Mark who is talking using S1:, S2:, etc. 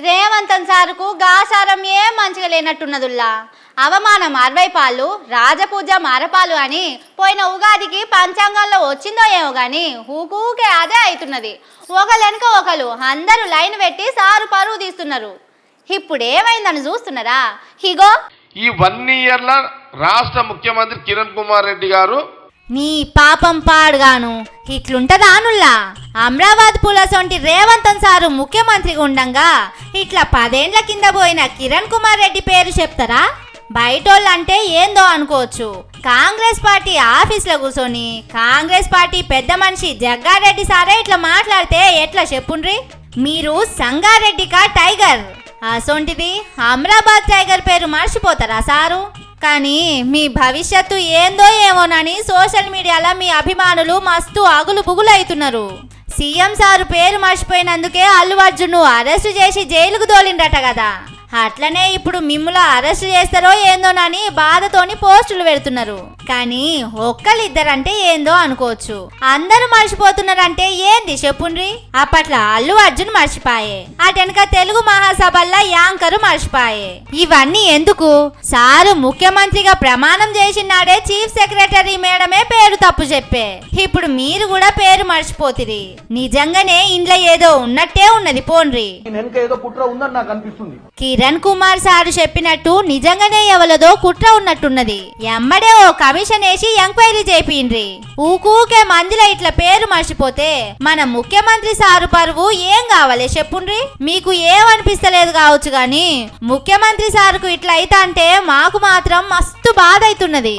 S1: రేవంతన్ సారుకు గాసారం ఏం మంచిగా లేనట్టున్నదుల్లా. అవమానం 60 పాలు, రాజపూజ మరపాలు అని పోయిన ఉగాదికి పంచాంగంలో వచ్చిందో ఏమో గాని ఊకూకే అదే అవుతున్నది. ఒకలెనక ఒకరు అందరూ లైన్ పెట్టి సారు పరువు తీస్తున్నారు. ఇప్పుడు ఏమైందని చూస్తున్నారా? ఇగో
S2: ఈ 1 ఇయర్ల రాష్ట్ర ముఖ్యమంత్రి కిరణ్ కుమార్ రెడ్డి గారు
S1: నీ పాపం పాడుగాను ఇట్లుంటదా అనుల్లా. అమరావతి పులసొంటి రేవంతన్ సారు ముఖ్యమంత్రిగా ఉండంగా ఇట్లా 10 ఏండ్ల కింద పోయిన కిరణ్ కుమార్ రెడ్డి పేరు చెప్తారా? బయటోళ్ళంటే ఏందో అనుకోవచ్చు. కాంగ్రెస్ పార్టీ ఆఫీస్లో కూర్చొని కాంగ్రెస్ పార్టీ పెద్ద మనిషి జగ్గారెడ్డి సారే ఇట్లా మాట్లాడితే ఎట్లా చెప్పుండ్రి? మీరు సంగారెడ్డికా టైగర్, అసొంటిది అమరాబాద్ టైగర్ పేరు మర్చిపోతారా సారు? కానీ మీ భవిష్యత్తు ఏందో ఏమోనని సోషల్ మీడియాలో మీ అభిమానులు మస్తు అగులు బుగులు అవుతున్నారు. సీఎం సారు పేరు మర్చిపోయినందుకే అల్లు అర్జున్ అరెస్టు చేసి జైలుకు తోలిండట కదా. అట్లనే ఇప్పుడు మిమ్ముల అరెస్ట్ చేస్తారో ఏందోనని బాధతోని పోస్టులు పెడుతున్నారు. కానీ ఒక్కళ్ళిద్దరంటే ఏందో అనుకోవచ్చు, అందరూ మర్చిపోతున్నారంటే ఏంది చెప్పుండ్రి? అప్పట్లో అల్లు అర్జున్ మర్చిపాయే, అటెనక తెలుగు మహాసభల్లో యాంకరు మర్చిపాయే. ఇవన్నీ ఎందుకు? సారు ముఖ్యమంత్రిగా ప్రమాణం చేసినాడే చీఫ్ సెక్రటరీ మేడమే పేరు తప్పు చెప్పే. ఇప్పుడు మీరు కూడా పేరు మర్చిపోతిరి. నిజంగానే ఇంట్లో ఏదో ఉన్నట్టే ఉన్నది పోండ్రి. కిరణ్ కుమార్ సారు చెప్పినట్టు నిజంగానే ఎవలదో కుట్ర ఉన్నట్టున్నది. ఎమ్మడే ఓ కమిషన్ వేసి ఎంక్వైరీ చేపిండ్రి. ఊకూకే మందిలో ఇట్లా పేరు మర్చిపోతే మన ముఖ్యమంత్రి సారు పరువు ఏం కావాలి చెప్పుండ్రి? మీకు ఏమనిపిస్తలేదు కావచ్చు గాని ముఖ్యమంత్రి సారుకు ఇట్లా అయితే అంటే మాకు మాత్రం మస్తు బాధ అవుతున్నది.